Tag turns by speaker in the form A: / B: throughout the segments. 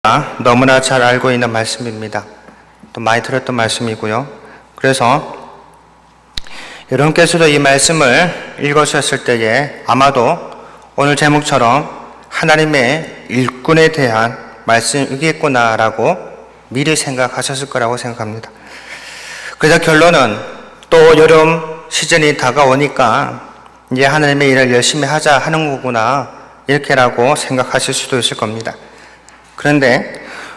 A: 너무나 잘 알고 있는 말씀입니다. 또 많이 들었던 말씀이고요. 그래서 여러분께서도 이 말씀을 읽으셨을 때에 아마도 오늘 제목처럼 하나님의 일꾼에 대한 말씀이겠구나라고 미리 생각하셨을 거라고 생각합니다. 그래서 결론은 또 여름 시즌이 다가오니까 이제 하나님의 일을 열심히 하자 하는 거구나 이렇게라고 생각하실 수도 있을 겁니다. 그런데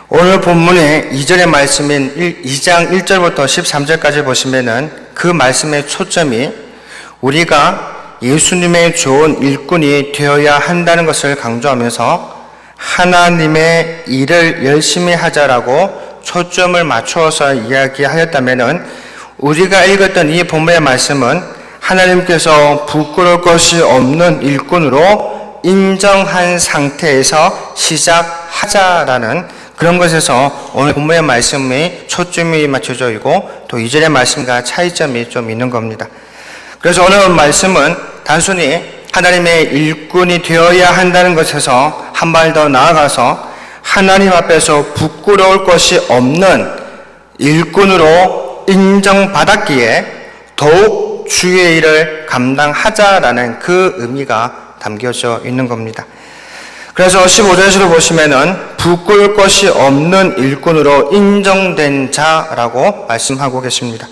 A: 오늘 본문의 2절의 말씀인 2장 1절부터 13절까지 보시면은 그 말씀의 초점이 우리가 예수님의 좋은 일꾼이 되어야 한다는 것을 강조하면서 하나님의 일을 열심히 하자라고 초점을 맞추어서 이야기하였다면은 우리가 읽었던 이 본문의 말씀은 하나님께서 부끄러울 것이 없는 일꾼으로 인정한 상태에서 시작하자라는 그런 것에서 오늘 본문의 말씀이 초점이 맞춰져 있고 또 2절의 말씀과 차이점이 좀 있는 겁니다. 그래서 오늘 말씀은 단순히 하나님의 일꾼이 되어야 한다는 것에서 한 발 더 나아가서 하나님 앞에서 부끄러울 것이 없는 일꾼으로 인정받았기에 더욱 주의 일을 감당하자라는 그 의미가 담겨져 있는 겁니다. 그래서 15절에서 보시면은 부끄러울 것이 없는 일꾼으로 인정된 자라고 말씀하고 계십니다.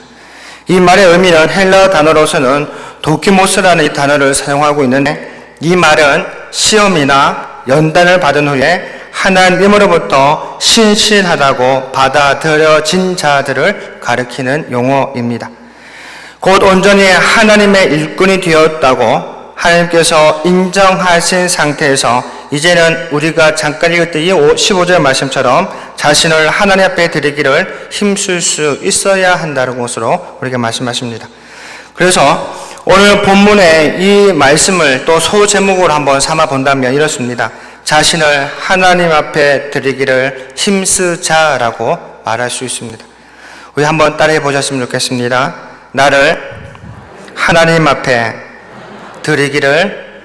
A: 이 말의 의미는 헬라 단어로서는 도키모스라는 이 단어를 사용하고 있는데 이 말은 시험이나 연단을 받은 후에 하나님으로부터 신실하다고 받아들여진 자들을 가리키는 용어입니다. 곧 온전히 하나님의 일꾼이 되었다고 하나님께서 인정하신 상태에서 이제는 우리가 잠깐 읽었던 이 15절 말씀처럼 자신을 하나님 앞에 드리기를 힘쓸 수 있어야 한다는 것으로 우리가 말씀하십니다. 그래서 오늘 본문의 이 말씀을 또 소제목으로 한번 삼아 본다면 이렇습니다. 자신을 하나님 앞에 드리기를 힘쓰자라고 말할 수 있습니다. 우리 한번 따라해 보셨으면 좋겠습니다. 나를 하나님 앞에 드리기를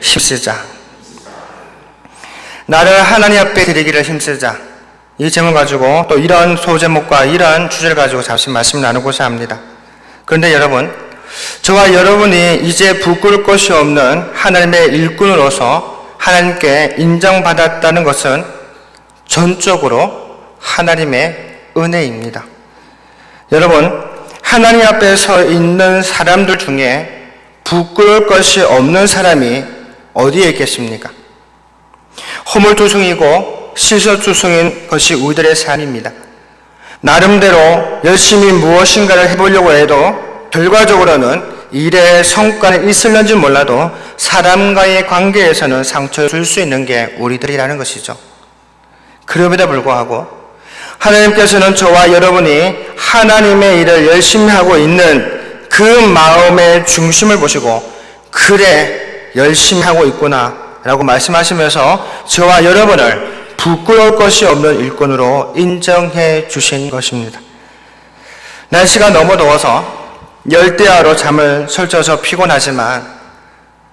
A: 힘쓰자. 나를 하나님 앞에 드리기를 힘쓰자. 이 제목 가지고 또 이런 소제목과 이런 주제를 가지고 잠시 말씀을 나누고자 합니다. 그런데 여러분, 저와 여러분이 이제 부끄러울 것이 없는 하나님의 일꾼으로서 하나님께 인정받았다는 것은 전적으로 하나님의 은혜입니다. 여러분, 하나님 앞에 서 있는 사람들 중에 부끄러울 것이 없는 사람이 어디에 있겠습니까? 허물투성이고 시설투성인 것이 우리들의 삶입니다. 나름대로 열심히 무엇인가를 해보려고 해도 결과적으로는 일의 성과는 있을는지 몰라도 사람과의 관계에서는 상처를 줄 수 있는 게 우리들이라는 것이죠. 그럼에도 불구하고 하나님께서는 저와 여러분이 하나님의 일을 열심히 하고 있는 그 마음의 중심을 보시고 그래 열심히 하고 있구나 라고 말씀하시면서 저와 여러분을 부끄러울 것이 없는 일꾼으로 인정해 주신 것입니다. 날씨가 너무 더워서 열대야로 잠을 설쳐서 피곤하지만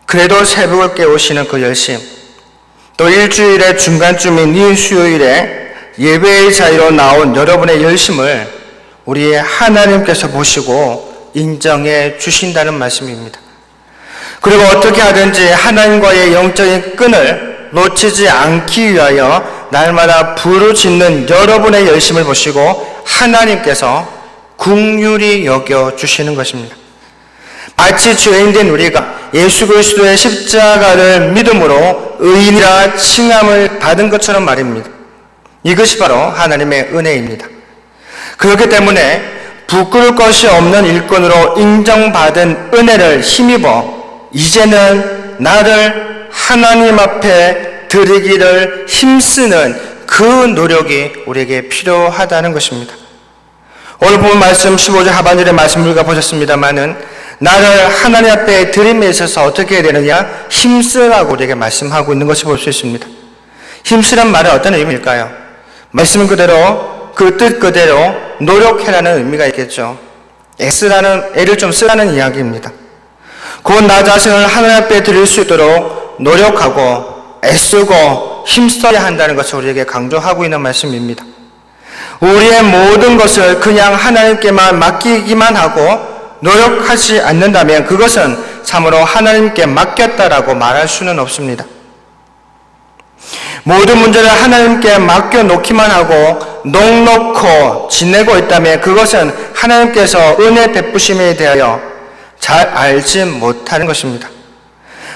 A: 그래도 새벽을 깨우시는 그 열심, 또 일주일의 중간쯤인 이 수요일에 예배의 자리로 나온 여러분의 열심을 우리 하나님께서 보시고 인정해 주신다는 말씀입니다. 그리고 어떻게 하든지 하나님과의 영적인 끈을 놓치지 않기 위하여 날마다 부르짖는 여러분의 열심을 보시고 하나님께서 긍휼히 여겨 주시는 것입니다. 마치 죄인된 우리가 예수 그리스도의 십자가를 믿음으로 의인이라 칭함을 받은 것처럼 말입니다. 이것이 바로 하나님의 은혜입니다. 그렇기 때문에 부끄러울 것이 없는 일꾼으로 인정받은 은혜를 힘입어 이제는 나를 하나님 앞에 드리기를 힘쓰는 그 노력이 우리에게 필요하다는 것입니다. 오늘 본 말씀 15절 하반절의 말씀 우리가 보셨습니다마는 나를 하나님 앞에 드림에 있어서 어떻게 해야 되느냐? 힘쓰라고 우리에게 말씀하고 있는 것을 볼 수 있습니다. 힘쓰란 말은 어떤 의미일까요? 말씀 그대로 그 뜻 그대로 노력해라는 의미가 있겠죠. 애를 좀 쓰라는 이야기입니다. 곧 나 자신을 하나님 앞에 드릴 수 있도록 노력하고 애쓰고 힘써야 한다는 것을 우리에게 강조하고 있는 말씀입니다. 우리의 모든 것을 그냥 하나님께만 맡기기만 하고 노력하지 않는다면 그것은 참으로 하나님께 맡겼다라고 말할 수는 없습니다. 모든 문제를 하나님께 맡겨놓기만 하고 넉넉히 지내고 있다면 그것은 하나님께서 은혜 베푸심에 대하여 잘 알지 못하는 것입니다.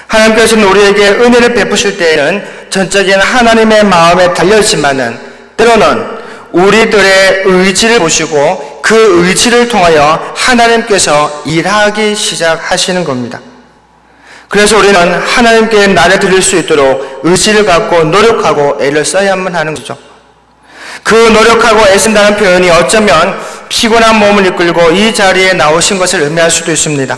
A: 하나님께서는 우리에게 은혜를 베푸실 때에는 전적인 하나님의 마음에 달려있지만은 때로는 우리들의 의지를 보시고 그 의지를 통하여 하나님께서 일하기 시작하시는 겁니다. 그래서 우리는 하나님께 나를 드릴 수 있도록 의지를 갖고 노력하고 애를 써야만 하는 거죠. 그 노력하고 애쓴다는 표현이 어쩌면 피곤한 몸을 이끌고 이 자리에 나오신 것을 의미할 수도 있습니다.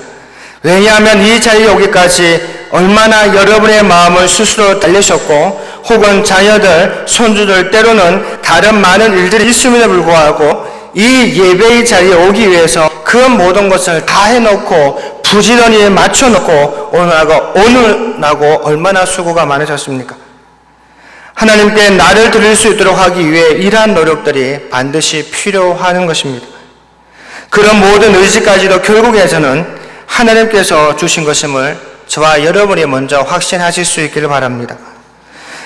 A: 왜냐하면 이 자리에 오기까지 얼마나 여러분의 마음을 스스로 달리셨고 혹은 자녀들, 손주들 때로는 다른 많은 일들이 있음에도 불구하고 이 예배의 자리에 오기 위해서 그 모든 것을 다 해놓고 부지런히 맞춰놓고 오늘하고 얼마나 수고가 많으셨습니까? 하나님께 나를 드릴 수 있도록 하기 위해 이러한 노력들이 반드시 필요한 것입니다. 그런 모든 의지까지도 결국에서는 하나님께서 주신 것임을 저와 여러분이 먼저 확신하실 수 있기를 바랍니다.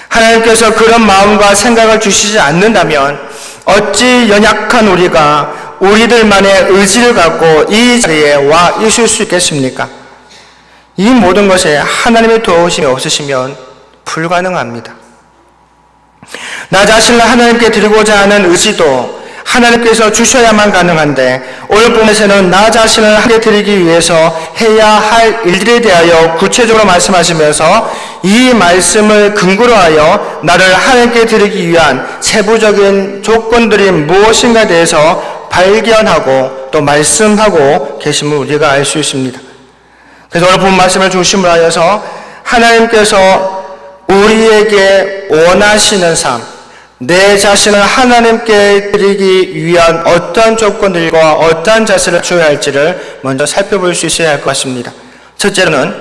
A: 하나님께서 그런 마음과 생각을 주시지 않는다면 어찌 연약한 우리가 우리들만의 의지를 갖고 이 자리에 와 있을 수 있겠습니까? 이 모든 것에 하나님의 도우심이 없으시면 불가능합니다. 나 자신을 하나님께 드리고자 하는 의지도 하나님께서 주셔야만 가능한데 오늘 본문에서는 나 자신을 하나님께 드리기 위해서 해야 할 일들에 대하여 구체적으로 말씀하시면서 이 말씀을 근거로 하여 나를 하나님께 드리기 위한 세부적인 조건들이 무엇인가에 대해서 발견하고 또 말씀하고 계심을 우리가 알 수 있습니다. 그래서 오늘 본 말씀을 중심으로 하여서 하나님께서 우리에게 원하시는 삶, 내 자신을 하나님께 드리기 위한 어떤 조건들과 어떤 자세를 취해야 할지를 먼저 살펴볼 수 있어야 할 것 같습니다. 첫째로는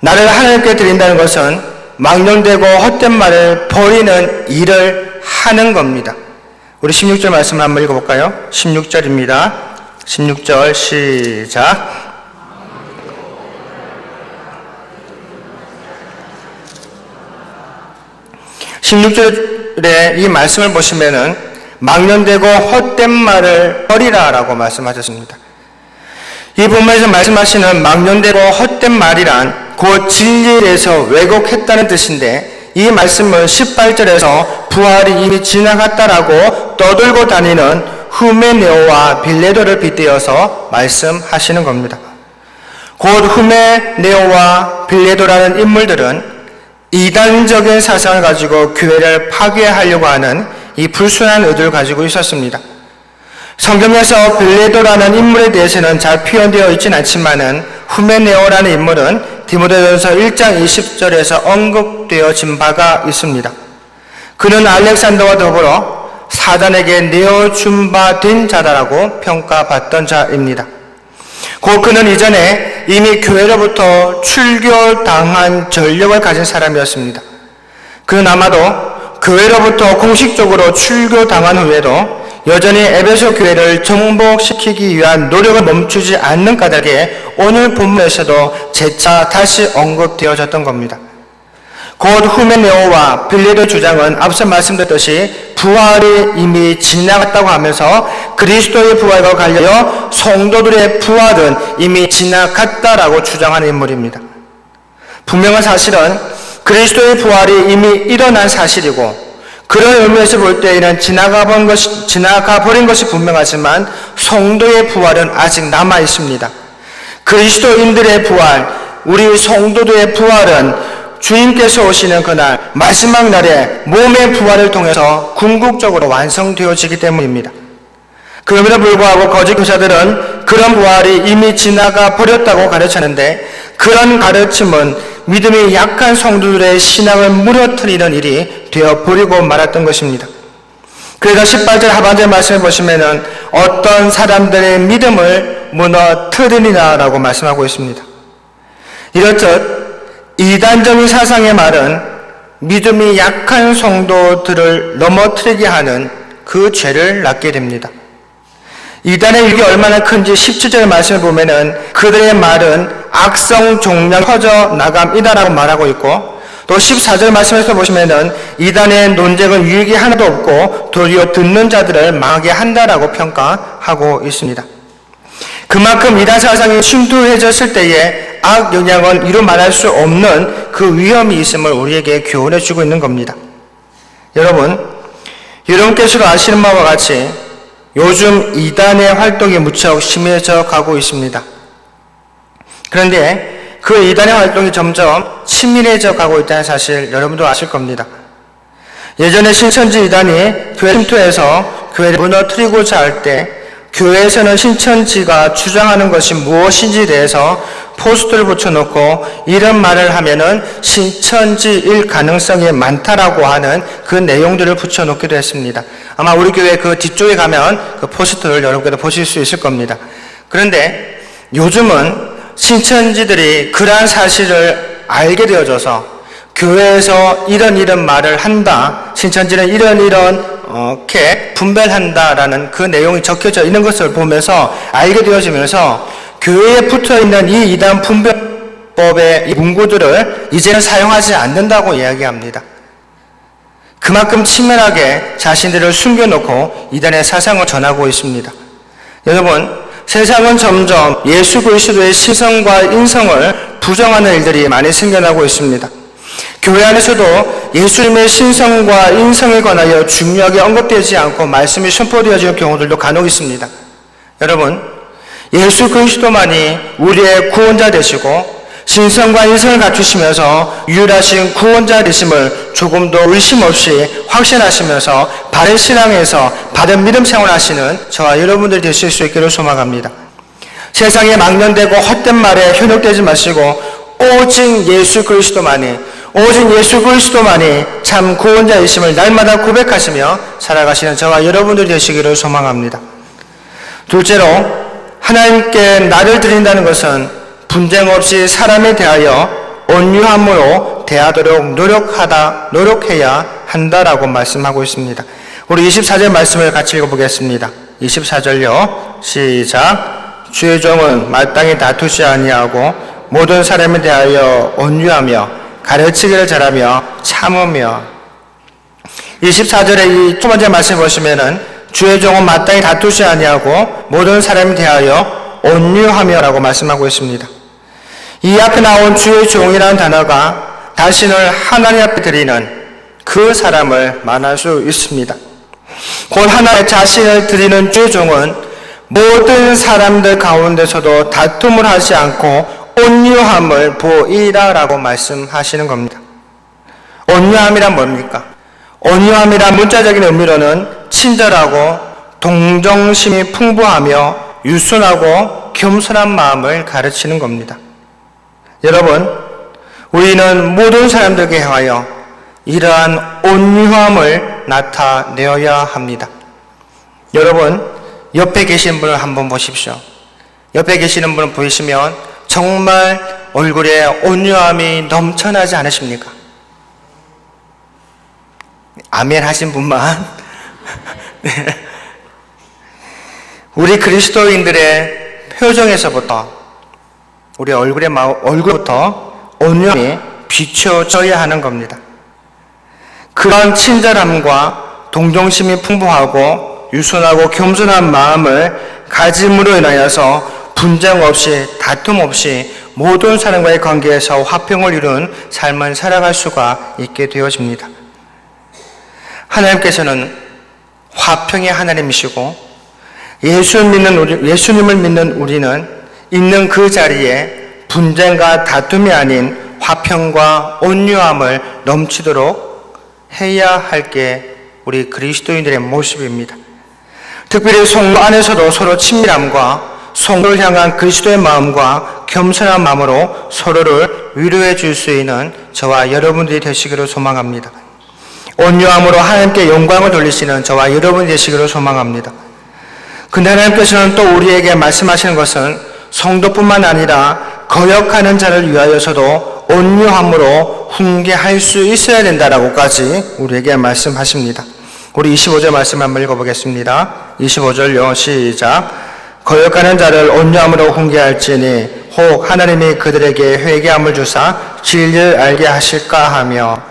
A: 나를 하나님께 드린다는 것은 망령되고 헛된 말을 버리는 일을 하는 겁니다. 우리 16절 말씀을 한번 읽어볼까요? 16절입니다. 16절 시작. 16절에 이 말씀을 보시면은 망령되고 헛된 말을 버리라라고 말씀하셨습니다. 이 본문에서 말씀하시는 망령되고 헛된 말이란 곧 진리에서 왜곡했다는 뜻인데 이 말씀은 18절에서 부활이 이미 지나갔다라고 떠들고 다니는 후메네오와 빌레도를 빗대어서 말씀하시는 겁니다. 곧 후메네오와 빌레도라는 인물들은 이단적인 사상을 가지고 교회를 파괴하려고 하는 이 불순한 의도를 가지고 있었습니다. 성경에서 빌레도라는 인물에 대해서는 잘 표현되어 있진 않지만은 후메네오라는 인물은 디모데전서 1장 20절에서 언급되어진 바가 있습니다. 그는 알렉산더와 더불어 사단에게 내어준 바 된 자다라고 평가받던 자입니다. 곧 그는 이전에 이미 교회로부터 출교당한 전력을 가진 사람이었습니다. 그는 아마도 교회로부터 공식적으로 출교당한 후에도 여전히 에베소 교회를 정복시키기 위한 노력을 멈추지 않는 까닭에 오늘 본문에서도 재차 다시 언급되어졌던 겁니다. 곧 후메네오와 빌레도 주장은 앞서 말씀드렸듯이 부활이 이미 지나갔다고 하면서 그리스도의 부활과 관련하여 성도들의 부활은 이미 지나갔다라고 주장하는 인물입니다. 분명한 사실은 그리스도의 부활이 이미 일어난 사실이고 그런 의미에서 볼 때에는 지나가 버린 것이 분명하지만 성도의 부활은 아직 남아 있습니다. 그리스도인들의 부활, 우리 성도들의 부활은 주님께서 오시는 그날 마지막 날에 몸의 부활을 통해서 궁극적으로 완성되어지기 때문입니다. 그럼에도 불구하고 거짓 교사들은 그런 부활이 이미 지나가 버렸다고 가르쳤는데 그런 가르침은 믿음이 약한 성도들의 신앙을 무너뜨리는 일이 되어버리고 말았던 것입니다. 그래서 18절 하반절 말씀을 보시면은 어떤 사람들의 믿음을 무너뜨리리라고 말씀하고 있습니다. 이렇듯 이단적인 사상의 말은 믿음이 약한 성도들을 넘어뜨리게 하는 그 죄를 낳게 됩니다. 이단의 위력이 얼마나 큰지 17절 말씀을 보면은 그들의 말은 악성 종양 퍼져 나감이다라고 말하고 있고, 또 14절 말씀에서 보시면은 이단의 논쟁은 유익이 하나도 없고 도리어 듣는 자들을 망하게 한다라고 평가하고 있습니다. 그만큼 이단 사상이 침투해졌을 때에 악 영향은 이루 말할 수 없는 그 위험이 있음을 우리에게 교훈해 주고 있는 겁니다. 여러분께서도 아시는 바와 같이 요즘 이단의 활동이 무척 심해져 가고 있습니다. 그런데 그 이단의 활동이 점점 치밀해져 가고 있다는 사실 여러분도 아실 겁니다. 예전에 신천지 이단이 교회 침투해서 교회를 무너뜨리고자 할 때 교회에서는 신천지가 주장하는 것이 무엇인지에 대해서 포스터를 붙여놓고 이런 말을 하면은 신천지일 가능성이 많다라고 하는 그 내용들을 붙여놓기도 했습니다. 아마 우리 교회 그 뒤쪽에 가면 그 포스터를 여러분께도 보실 수 있을 겁니다. 그런데 요즘은 신천지들이 그러한 사실을 알게 되어져서 교회에서 이런 말을 한다, 신천지는 이렇게 분별한다라는 그 내용이 적혀져 있는 것을 보면서 알게 되어지면서 교회에 붙어있는 이 이단 분별법의 이 문구들을 이제는 사용하지 않는다고 이야기합니다. 그만큼 치밀하게 자신들을 숨겨놓고 이단의 사상을 전하고 있습니다. 여러분, 세상은 점점 예수 그리스도의 신성과 인성을 부정하는 일들이 많이 생겨나고 있습니다. 교회 안에서도 예수님의 신성과 인성에 관하여 중요하게 언급되지 않고 말씀이 선포되어지는 경우들도 간혹 있습니다. 여러분, 예수 그리스도만이 우리의 구원자 되시고 신성과 인성을 갖추시면서 유일하신 구원자 되심을 조금도 의심 없이 확신하시면서 바른 신앙에서 바른 믿음 생활하시는 저와 여러분들이 되실 수 있기를 소망합니다. 세상에 망령되고 헛된 말에 현혹되지 마시고 오직 예수 그리스도만이 참 구원자이심을 날마다 고백하시며 살아가시는 저와 여러분들이 되시기를 소망합니다. 둘째로, 하나님께 나를 드린다는 것은 분쟁 없이 사람에 대하여 온유함으로 대하도록 노력해야 한다라고 말씀하고 있습니다. 우리 24절 말씀을 같이 읽어보겠습니다. 24절요. 시작. 주의 종은 마땅히 다투지 아니하고 모든 사람에 대하여 온유하며 가르치기를 잘하며 참으며. 24절의 이 두 번째 말씀 보시면은 주의 종은 마땅히 다투지 아니하고 모든 사람에 대하여 온유하며 라고 말씀하고 있습니다. 이 앞에 나온 주의 종이라는 단어가 자신을 하나님 앞에 드리는 그 사람을 말할 수 있습니다. 곧 하나님 자신을 드리는 주의 종은 모든 사람들 가운데서도 다툼을 하지 않고 온유함을 보이라라고 말씀하시는 겁니다. 온유함이란 뭡니까? 온유함이란 문자적인 의미로는 친절하고 동정심이 풍부하며 유순하고 겸손한 마음을 가르치는 겁니다. 여러분, 우리는 모든 사람들에게 향하여 이러한 온유함을 나타내어야 합니다. 여러분, 옆에 계시는 분을 한번 보십시오. 옆에 계시는 분을 보시면 정말 얼굴에 온유함이 넘쳐나지 않으십니까? 아멘 하신 분만. 네. 우리 그리스도인들의 표정에서부터, 우리 얼굴부터 온유함이 비춰져야 하는 겁니다. 그런 친절함과 동정심이 풍부하고 유순하고 겸손한 마음을 가짐으로 인하여서 분쟁 없이 다툼 없이 모든 사람과의 관계에서 화평을 이룬 삶을 살아갈 수가 있게 되어집니다. 하나님께서는 화평의 하나님이시고 예수님을 믿는 우리는 있는 그 자리에 분쟁과 다툼이 아닌 화평과 온유함을 넘치도록 해야 할 게 우리 그리스도인들의 모습입니다. 특별히 성도 안에서도 서로 친밀함과 성도를 향한 그리스도의 마음과 겸손한 마음으로 서로를 위로해 줄 수 있는 저와 여러분들이 되시기를 소망합니다. 온유함으로 하나님께 영광을 돌리시는 저와 여러분이 되시기를 소망합니다. 근데 하나님께서는 또 우리에게 말씀하시는 것은 성도뿐만 아니라 거역하는 자를 위하여서도 온유함으로 훈계할 수 있어야 된다라고까지 우리에게 말씀하십니다. 우리 25절 말씀 한번 읽어보겠습니다. 25절요. 시작. 거역하는 자를 온유함으로 훈계할지니 혹 하나님이 그들에게 회개함을 주사 진리를 알게 하실까 하며,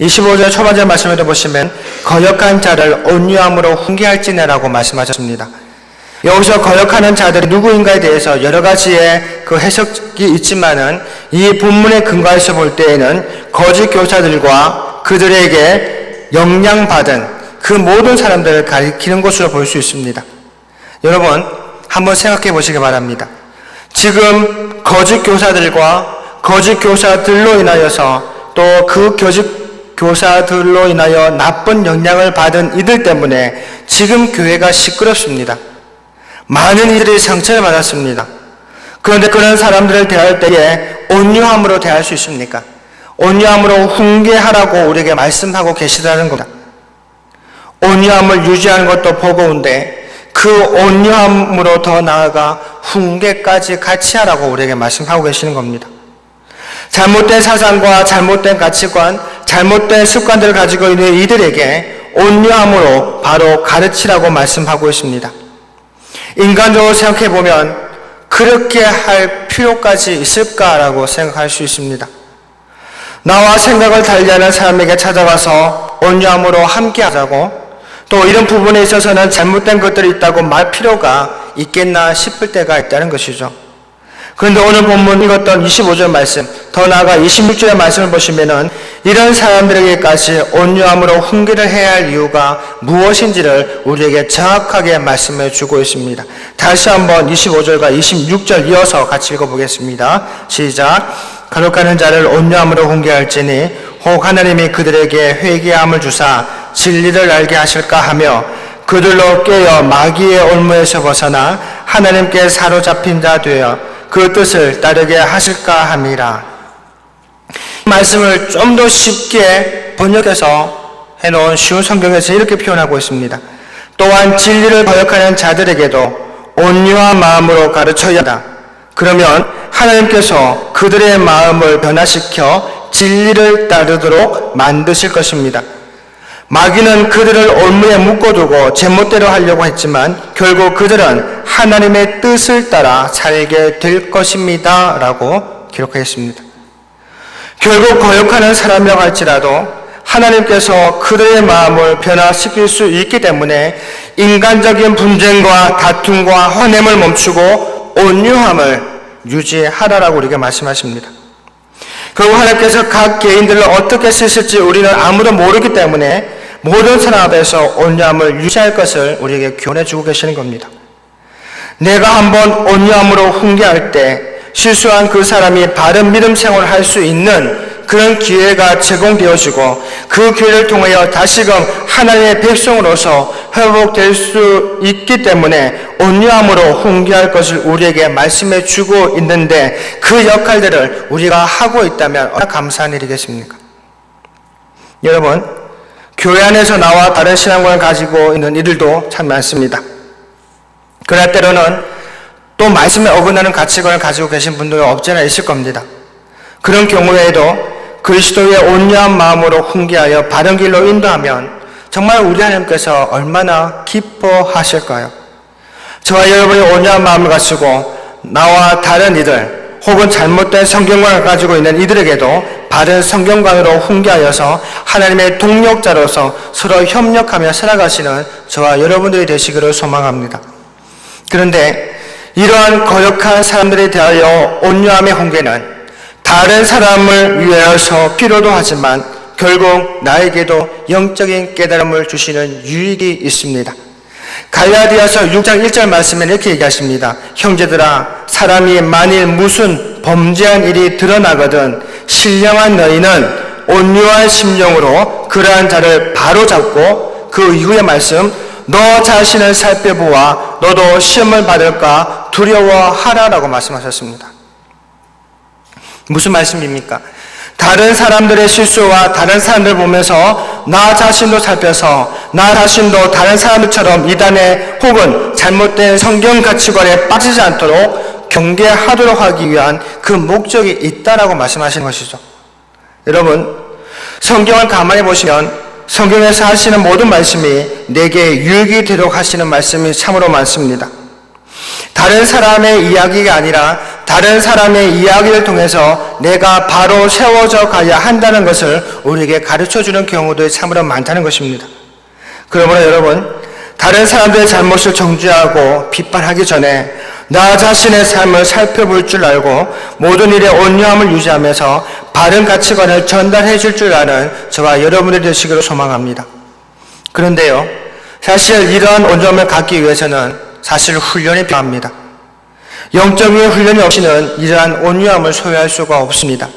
A: 25절 초반절 말씀에도 보시면 거역한 자를 온유함으로 훈계할지니라고 말씀하셨습니다. 여기서 거역하는 자들이 누구인가에 대해서 여러 가지의 그 해석이 있지만은 이 본문의 근거에서 볼 때에는 거짓 교사들과 그들에게 영향받은 그 모든 사람들을 가리키는 것으로 볼 수 있습니다. 여러분 한번 생각해 보시기 바랍니다. 지금 거짓 교사들과 거짓 교사들로 인하여서 또 그 거짓 교사들로 인하여 나쁜 영향을 받은 이들 때문에 지금 교회가 시끄럽습니다. 많은 이들이 상처를 받았습니다. 그런데 그런 사람들을 대할 때에 온유함으로 대할 수 있습니까? 온유함으로 훈계하라고 우리에게 말씀하고 계시다는 겁니다. 온유함을 유지하는 것도 버거운데 그 온유함으로 더 나아가 훈계까지 같이 하라고 우리에게 말씀하고 계시는 겁니다. 잘못된 사상과 잘못된 가치관, 잘못된 습관들을 가지고 있는 이들에게 온유함으로 바로 가르치라고 말씀하고 있습니다. 인간적으로 생각해보면 그렇게 할 필요까지 있을까라고 생각할 수 있습니다. 나와 생각을 달리하는 사람에게 찾아가서 온유함으로 함께하자고, 또 이런 부분에 있어서는 잘못된 것들이 있다고 말 필요가 있겠나 싶을 때가 있다는 것이죠. 그런데 오늘 본문 읽었던 25절 말씀, 더 나아가 26절의 말씀을 보시면은 이런 사람들에게까지 온유함으로 훈계를 해야 할 이유가 무엇인지를 우리에게 정확하게 말씀해 주고 있습니다. 다시 한번 25절과 26절 이어서 같이 읽어보겠습니다. 시작. 거룩하는 자를 온유함으로 훈계할지니 혹 하나님이 그들에게 회개함을 주사 진리를 알게 하실까 하며 그들로 깨어 마귀의 올무에서 벗어나 하나님께 사로잡힌 자 되어 그 뜻을 따르게 하실까 함이라. 이 말씀을 좀 더 쉽게 번역해서 해놓은 쉬운 성경에서 이렇게 표현하고 있습니다. 또한 진리를 거역하는 자들에게도 온유한 마음으로 가르쳐야 한다. 그러면 하나님께서 그들의 마음을 변화시켜 진리를 따르도록 만드실 것입니다. 마귀는 그들을 올무에 묶어두고 제멋대로 하려고 했지만 결국 그들은 하나님의 뜻을 따라 살게 될 것입니다 라고 기록했습니다. 결국 거역하는 사람이라고 할지라도 하나님께서 그들의 마음을 변화시킬 수 있기 때문에 인간적인 분쟁과 다툼과 화냄을 멈추고 온유함을 유지하라라고 우리에게 말씀하십니다. 결국 하나님께서 각 개인들을 어떻게 쓰실지 우리는 아무도 모르기 때문에 모든 사람 앞에서 온유함을 유지할 것을 우리에게 교훈해 주고 계시는 겁니다. 내가 한번 온유함으로 훈계할 때 실수한 그 사람이 바른 믿음 생활을 할 수 있는 그런 기회가 제공되어지고 그 기회를 통하여 다시금 하나님의 백성으로서 회복될 수 있기 때문에 온유함으로 훈계할 것을 우리에게 말씀해 주고 있는데 그 역할들을 우리가 하고 있다면 얼마나 감사한 일이겠습니까? 여러분, 교회 안에서 나와 다른 신앙관을 가지고 있는 이들도 참 많습니다. 그러나 때로는 또 말씀에 어긋나는 가치관을 가지고 계신 분들은 없지는 있을 겁니다. 그런 경우에도 그리스도의 온유한 마음으로 훈계하여 바른 길로 인도하면 정말 우리 하나님께서 얼마나 기뻐하실까요? 저와 여러분이 온유한 마음을 가지고 나와 다른 이들 혹은 잘못된 성경관을 가지고 있는 이들에게도 바른 성경관으로 훈계하여서 하나님의 동력자로서 서로 협력하며 살아가시는 저와 여러분들이 되시기를 소망합니다. 그런데 이러한 거역한 사람들에 대하여 온유함의 훈계는 다른 사람을 위하여서 필요도 하지만 결국 나에게도 영적인 깨달음을 주시는 유익이 있습니다. 갈라디아서 6장 1절 말씀에 이렇게 얘기하십니다. 형제들아, 사람이 만일 무슨 범죄한 일이 드러나거든 신령한 너희는 온유한 심령으로 그러한 자를 바로잡고, 그 이후의 말씀, 너 자신을 살펴보아 너도 시험을 받을까 두려워하라라고 말씀하셨습니다. 무슨 말씀입니까? 다른 사람들의 실수와 다른 사람들 보면서 나 자신도 살펴서 나 자신도 다른 사람들처럼 이단에 혹은 잘못된 성경 가치관에 빠지지 않도록 경계하도록 하기 위한 그 목적이 있다라고 말씀하시는 것이죠. 여러분, 성경을 가만히 보시면 성경에서 하시는 모든 말씀이 내게 유익이 되도록 하시는 말씀이 참으로 많습니다. 다른 사람의 이야기가 아니라 다른 사람의 이야기를 통해서 내가 바로 세워져 가야 한다는 것을 우리에게 가르쳐주는 경우도 참으로 많다는 것입니다. 그러므로 여러분, 다른 사람들의 잘못을 정죄하고 비판하기 전에 나 자신의 삶을 살펴볼 줄 알고 모든 일에 온유함을 유지하면서 바른 가치관을 전달해 줄 줄 아는 저와 여러분이 되시기를 소망합니다. 그런데요, 사실 이러한 온유함을 갖기 위해서는 사실 훈련이 필요합니다. 영적인 훈련이 없이는 이러한 온유함을 소유할 수가 없습니다.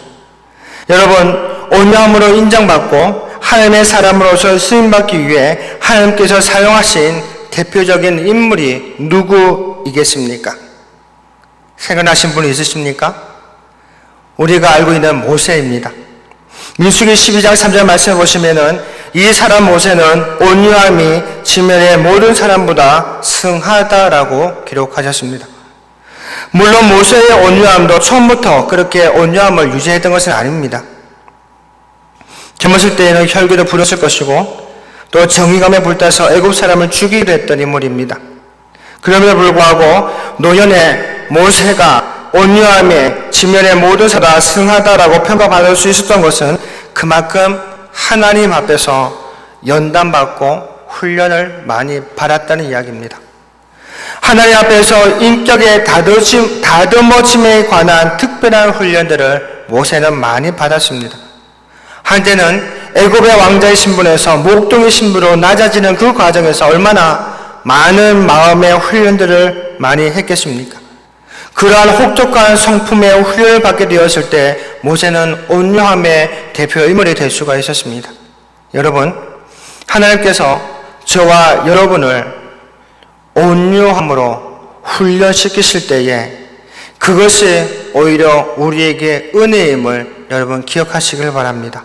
A: 여러분, 온유함으로 인정받고 하나님의 사람으로서 쓰임받기 위해 하나님께서 사용하신 대표적인 인물이 누구이겠습니까? 생각나신 분이 있으십니까? 우리가 알고 있는 모세입니다. 민수기 12장 3절 말씀을 보시면은 이 사람 모세는 온유함이 지면의 모든 사람보다 승하다라고 기록하셨습니다. 물론 모세의 온유함도 처음부터 그렇게 온유함을 유지했던 것은 아닙니다. 젊었을 때에는 혈기도 부렸을 것이고 또 정의감에 불타서 애굽 사람을 죽이기도 했던 인물입니다. 그럼에도 불구하고 노년에 모세가 온유함에 지면의 모든 사람보다 승하다라고 평가받을 수 있었던 것은 그만큼 하나님 앞에서 연단받고 훈련을 많이 받았다는 이야기입니다. 하나님 앞에서 인격의 다듬어짐에 관한 특별한 훈련들을 모세는 많이 받았습니다. 한때는 애굽의 왕자의 신분에서 목동의 신부로 낮아지는 그 과정에서 얼마나 많은 마음의 훈련들을 많이 했겠습니까? 그러한 혹독한 성품의 훈련을 받게 되었을 때 모세는 온유함의 대표 인물이 될 수가 있었습니다. 여러분, 하나님께서 저와 여러분을 온유함으로 훈련시키실 때에 그것이 오히려 우리에게 은혜임을 여러분 기억하시길 바랍니다.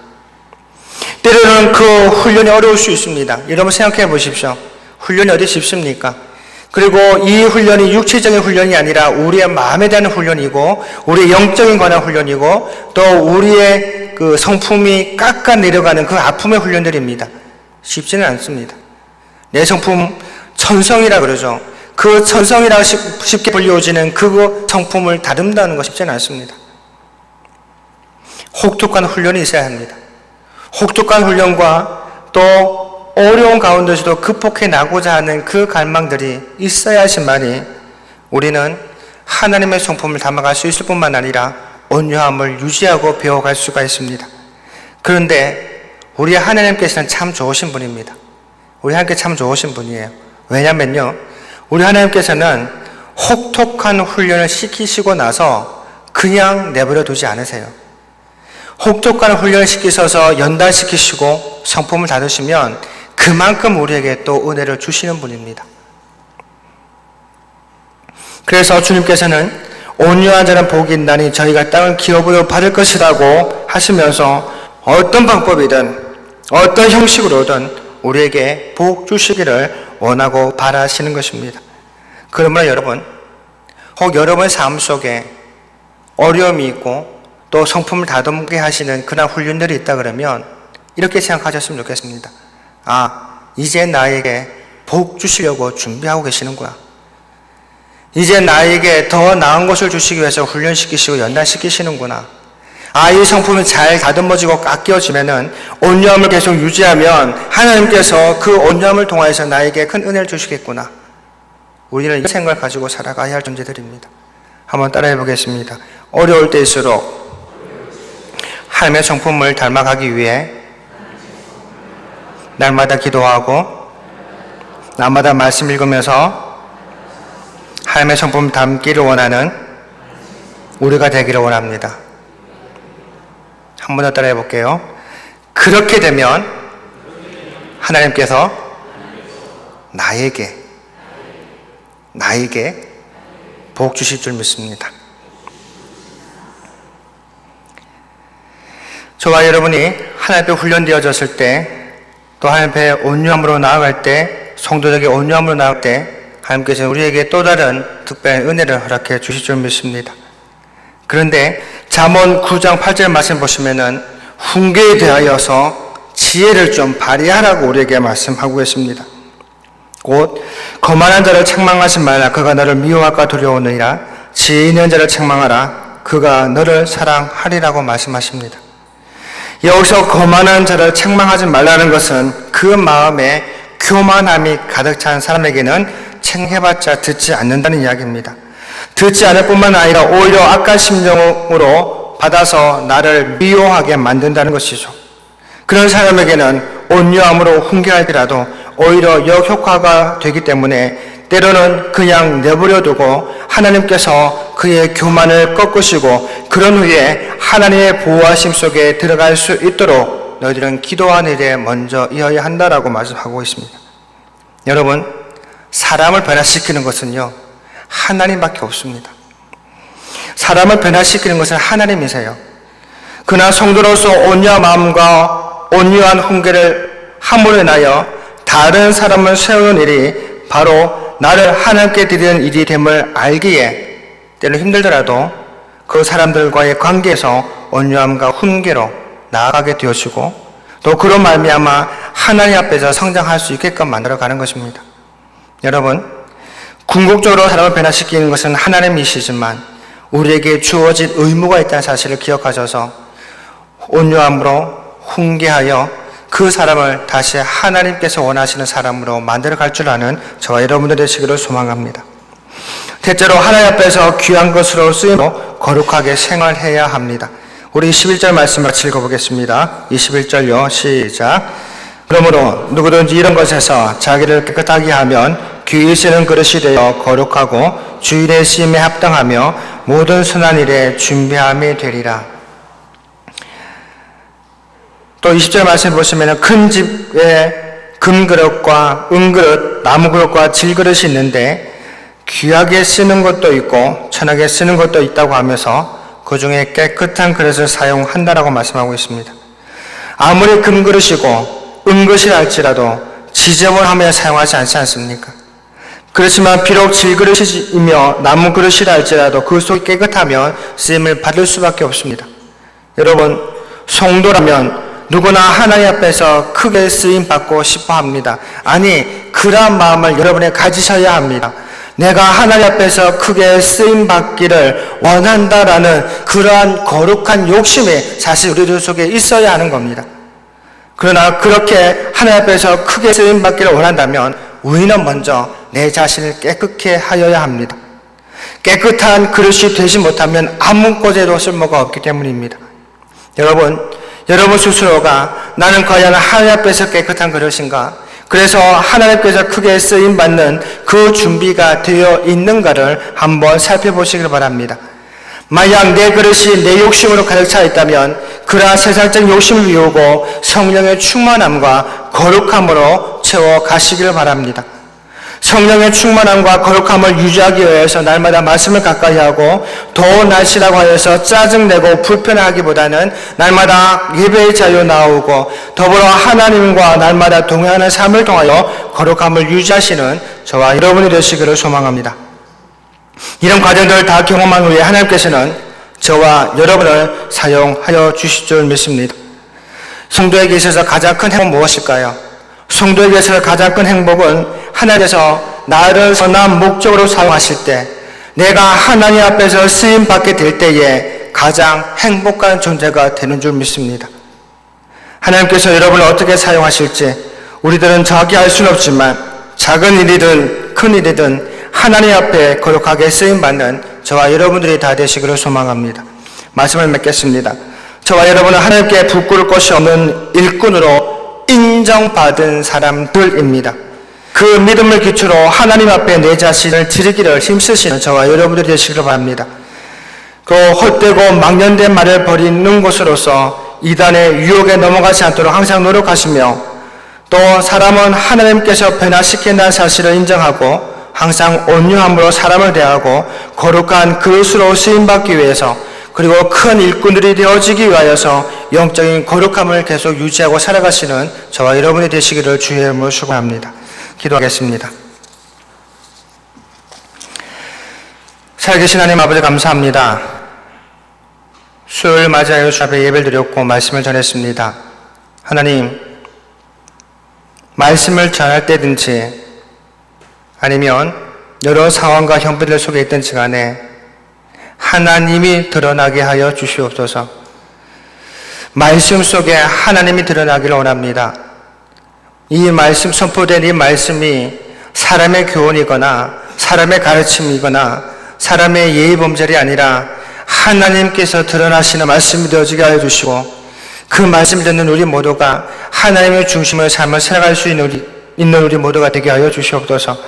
A: 때로는 그 훈련이 어려울 수 있습니다. 여러분 생각해 보십시오. 훈련이 어디 쉽습니까? 그리고 이 훈련이 육체적인 훈련이 아니라 우리의 마음에 대한 훈련이고 우리의 영적인 관한 훈련이고 또 우리의 그 성품이 깎아 내려가는 그 아픔의 훈련들입니다. 쉽지는 않습니다. 내 성품 천성이라 그러죠. 그 천성이라고 쉽게 불려지는 그 성품을 다듬다는 거 쉽지는 않습니다. 혹독한 훈련이 있어야 합니다. 혹독한 훈련과 또 어려운 가운데서도 극복해 나고자 하는 그 갈망들이 있어야지만이 우리는 하나님의 성품을 담아갈 수 있을 뿐만 아니라 온유함을 유지하고 배워갈 수가 있습니다. 그런데 우리 하나님께서는 참 좋으신 분입니다. 우리 하나님께 참 좋으신 분이에요. 왜냐면요, 우리 하나님께서는 혹독한 훈련을 시키시고 나서 그냥 내버려 두지 않으세요. 혹독한 훈련을 시키셔서 연단시키시고 성품을 다루시면 그만큼 우리에게 또 은혜를 주시는 분입니다. 그래서 주님께서는 온유한 자는 복이 있나니 저희가 땅을 기업으로 받을 것이라고 하시면서 어떤 방법이든 어떤 형식으로든 우리에게 복 주시기를 원하고 바라시는 것입니다. 그러므로 여러분, 혹 여러분의 삶 속에 어려움이 있고 또 성품을 다듬게 하시는 그런 훈련들이 있다 그러면 이렇게 생각하셨으면 좋겠습니다. 아, 이제 나에게 복 주시려고 준비하고 계시는구나. 이제 나에게 더 나은 것을 주시기 위해서 훈련시키시고 연단시키시는구나. 아, 이 성품이 잘 다듬어지고 깎여지면은 온유함을 계속 유지하면 하나님께서 그 온유함을 통해서 나에게 큰 은혜를 주시겠구나. 우리는 이 생각을 가지고 살아가야 할 존재들입니다. 한번 따라해 보겠습니다. 어려울 때일수록 하나님의 성품을 닮아가기 위해 날마다 기도하고 날마다 말씀 읽으면서 하나님의 성품을 담기를 원하는 우리가 되기를 원합니다. 한 번 더 따라해 볼게요. 그렇게 되면 하나님께서 나에게 복 주실 줄 믿습니다. 저와 여러분이 하나님 앞에 훈련되어졌을 때, 또 하나님 앞에 온유함으로 나아갈 때, 성도에게 온유함으로 나아갈 때 하나님께서는 우리에게 또 다른 특별한 은혜를 허락해 주실 줄 믿습니다. 그런데 잠언 9장 8절 말씀 보시면은 훈계에 대하여서 지혜를 좀 발휘하라고 우리에게 말씀하고 있습니다. 곧 거만한 자를 책망하지 말라. 그가 너를 미워할까 두려우느니라. 지혜 있는 자를 책망하라. 그가 너를 사랑하리라고 말씀하십니다. 여기서 거만한 자를 책망하지 말라는 것은 그 마음에 교만함이 가득 찬 사람에게는 책해봤자 듣지 않는다는 이야기입니다. 듣지 않을 뿐만 아니라 오히려 악한 심정으로 받아서 나를 미워하게 만든다는 것이죠. 그런 사람에게는 온유함으로 훈계하더라도 오히려 역효과가 되기 때문에 때로는 그냥 내버려두고 하나님께서 그의 교만을 꺾으시고 그런 후에 하나님의 보호하심 속에 들어갈 수 있도록 너희들은 기도하는 일에 먼저 이어야 한다라고 말씀하고 있습니다. 여러분, 사람을 변화시키는 것은요, 하나님밖에 없습니다. 사람을 변화시키는 것은 하나님이세요. 그러나 성도로서 온유한 마음과 온유한 훈계를 함으로 인하여 다른 사람을 세우는 일이 바로 나를 하나님께 드리는 일이 됨을 알기에 때로 힘들더라도 그 사람들과의 관계에서 온유함과 훈계로 나아가게 되어지고 또 그런 말미암아 하나님 앞에서 성장할 수 있게끔 만들어가는 것입니다. 여러분, 궁극적으로 사람을 변화시키는 것은 하나님이시지만 우리에게 주어진 의무가 있다는 사실을 기억하셔서 온유함으로 훈계하여 그 사람을 다시 하나님께서 원하시는 사람으로 만들어갈 줄 아는 저와 여러분들 되시기를 소망합니다. 대체로 하나님 앞에서 귀한 것으로 쓰임으로 거룩하게 생활해야 합니다. 우리 11절 말씀을 같이 읽어보겠습니다. 21절요. 시작. 그러므로 누구든지 이런 것에서 자기를 깨끗하게 하면 귀히 쓰는 그릇이 되어 거룩하고 주일의 쓰임에 합당하며 모든 선한 일에 준비함이 되리라. 또 20절 말씀 보시면 큰 집에 금그릇과 은그릇, 나무그릇과 질그릇이 있는데 귀하게 쓰는 것도 있고 천하게 쓰는 것도 있다고 하면서 그 중에 깨끗한 그릇을 사용한다라고 말씀하고 있습니다. 아무리 금그릇이고 은그릇이라 할지라도 지저분하며 사용하지 않지 않습니까? 그렇지만 비록 질그릇이며 나무그릇이라 할지라도 그 속이 깨끗하면 쓰임을 받을 수밖에 없습니다. 여러분, 성도라면 누구나 하나님 앞에서 크게 쓰임받고 싶어 합니다. 아니, 그러한 마음을 여러분이 가지셔야 합니다. 내가 하나님 앞에서 크게 쓰임받기를 원한다라는 그러한 거룩한 욕심이 사실 우리들 속에 있어야 하는 겁니다. 그러나 그렇게 하나님 앞에서 크게 쓰임받기를 원한다면 우리는 먼저 내 자신을 깨끗게 하여야 합니다. 깨끗한 그릇이 되지 못하면 아무 곳에도 쓸모가 없기 때문입니다. 여러분 스스로가 나는 과연 하나님 앞에서 깨끗한 그릇인가? 그래서 하나님께서 크게 쓰임받는 그 준비가 되어 있는가를 한번 살펴보시길 바랍니다. 만약 내 그릇이 내 욕심으로 가득 차 있다면 그러한 세상적 욕심을 비우고 성령의 충만함과 거룩함으로 채워가시길 바랍니다. 성령의 충만함과 거룩함을 유지하기 위해서 날마다 말씀을 가까이 하고 더운 날씨라고 하여서 짜증내고 불편하기보다는 날마다 예배의 자유 나오고 더불어 하나님과 날마다 동행하는 삶을 통하여 거룩함을 유지하시는 저와 여러분이 되시기를 소망합니다. 이런 과정들을 다 경험한 후에 하나님께서는 저와 여러분을 사용하여 주실 줄 믿습니다. 성도에게 있어서 가장 큰 행복은 무엇일까요? 성도에게 있어서 가장 큰 행복은 하나님께서 나를 선한 목적으로 사용하실 때 내가 하나님 앞에서 쓰임받게 될 때에 가장 행복한 존재가 되는 줄 믿습니다. 하나님께서 여러분을 어떻게 사용하실지 우리들은 정확히 알 수는 없지만 작은 일이든 큰 일이든 하나님 앞에 거룩하게 쓰임받는 저와 여러분들이 다 되시기를 소망합니다. 말씀을 맺겠습니다. 저와 여러분은 하나님께 부끄러울 것이 없는 일꾼으로 인정받은 사람들입니다. 그 믿음을 기초로 하나님 앞에 내 자신을 드리기를 힘쓰시는 저와 여러분들이 되시기를 바랍니다. 그 헛되고 망령된 말을 버리는 것으로서 이단의 유혹에 넘어가지 않도록 항상 노력하시며 또 사람은 하나님께서 변화시킨다는 사실을 인정하고 항상 온유함으로 사람을 대하고 거룩한 그릇으로 쓰임받기 위해서 그리고 큰 일꾼들이 되어지기 위하여서 영적인 거룩함을 계속 유지하고 살아가시는 저와 여러분이 되시기를 주의 이름으로 축원합니다. 기도하겠습니다. 살아계신 하나님 아버지 감사합니다. 수요일 맞이하여 주 앞에 예배를 드렸고 말씀을 전했습니다. 하나님, 말씀을 전할 때든지 아니면 여러 상황과 형편들 속에 있든지 간에 하나님이 드러나게 하여 주시옵소서. 말씀 속에 하나님이 드러나기를 원합니다. 이 말씀, 선포된 이 말씀이 사람의 교훈이거나 사람의 가르침이거나 사람의 예의범절이 아니라 하나님께서 드러나시는 말씀이 되어지게 하여 주시고 그 말씀을 듣는 우리 모두가 하나님의 중심으로 삶을 살아갈 수 있는 우리 모두가 되게 하여 주시옵소서.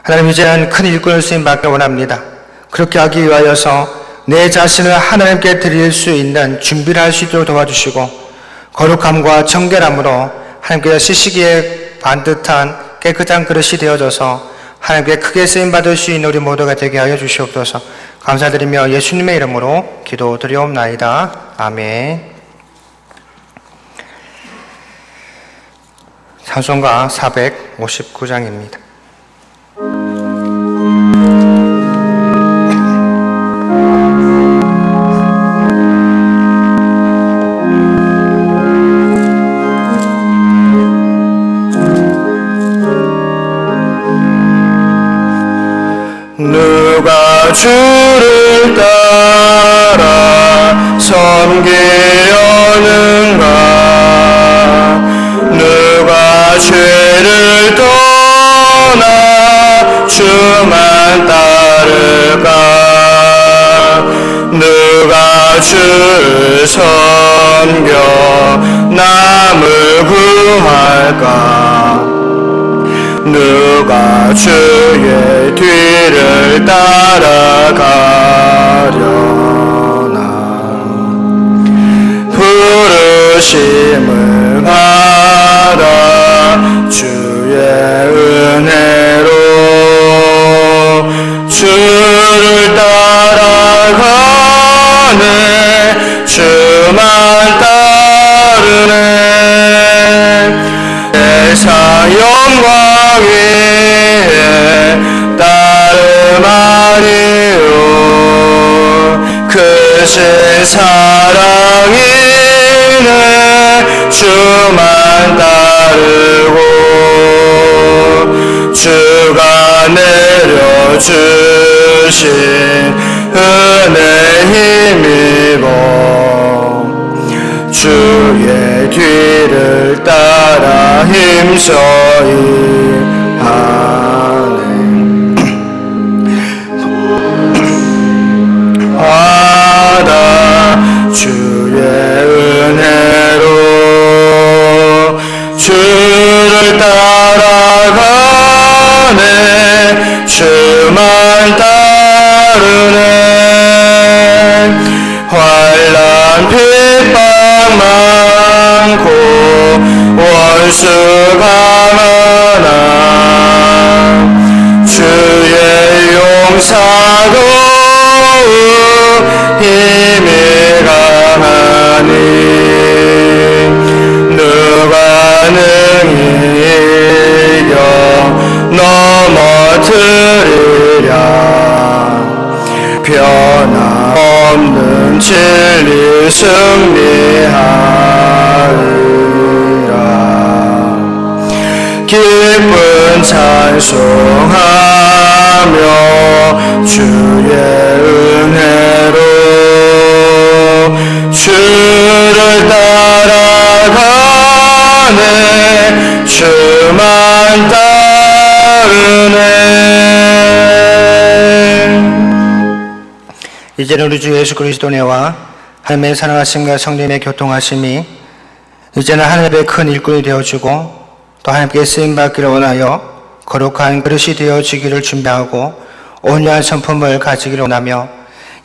A: 하나님, 이제는 큰 일꾼을 쓰임받기를 원합니다. 그렇게 하기 위하여서 내 자신을 하나님께 드릴 수 있는 준비를 할 수 있도록 도와주시고 거룩함과 정결함으로 하나님께서 쓰시기에 반듯한 깨끗한 그릇이 되어져서 하나님께 크게 쓰임받을 수 있는 우리 모두가 되게 하여 주시옵소서. 감사드리며 예수님의 이름으로 기도드리옵나이다. 아멘. 찬송가 459장입니다.
B: 누가 주를 따라 섬기려는가? 누가 죄를 떠나 주만 따를까? 누가 주를 섬겨 남을 구할까? 누가 주의 뒤를 따라가려나? 부르심을 받아 주의 은혜로 주를 따라가네. 주만 따르네. 세상 영광 위에 따름하리요. 크신 사랑이네. 주만 따르고 주가 내려주신 은혜 힘입어 주의 뒤를 따라 힘써이 하네. 받아 주의 은혜로 주를 따라가네. 주만 따르네. 환난 핍박 많고 원수가 많아 주의 용사도 힘이 강하니 누가 능히 이겨 넘어뜨리랴. 변함없는 진리 승리하리라. 기쁜 찬송하며 주의 은혜로 주를 따라가네. 주만 따르네.
A: 이제는 우리 주 예수 그리스도의 은혜와 하나님의 사랑하심과 성령의 교통하심이 이제는 하나님의 큰 일꾼이 되어주고 또 하나님께 쓰임받기를 원하여 거룩한 그릇이 되어지기를 준비하고 온유한 성품을 가지기를 원하며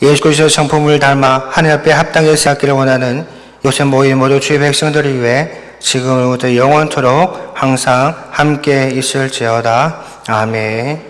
A: 예수 그리스도의 성품을 닮아 하나님 앞에 합당히 쓰기를 원하는 요새 모인 모두 주의 백성들을 위해 지금부터 영원토록 항상 함께 있을지어다. 아멘.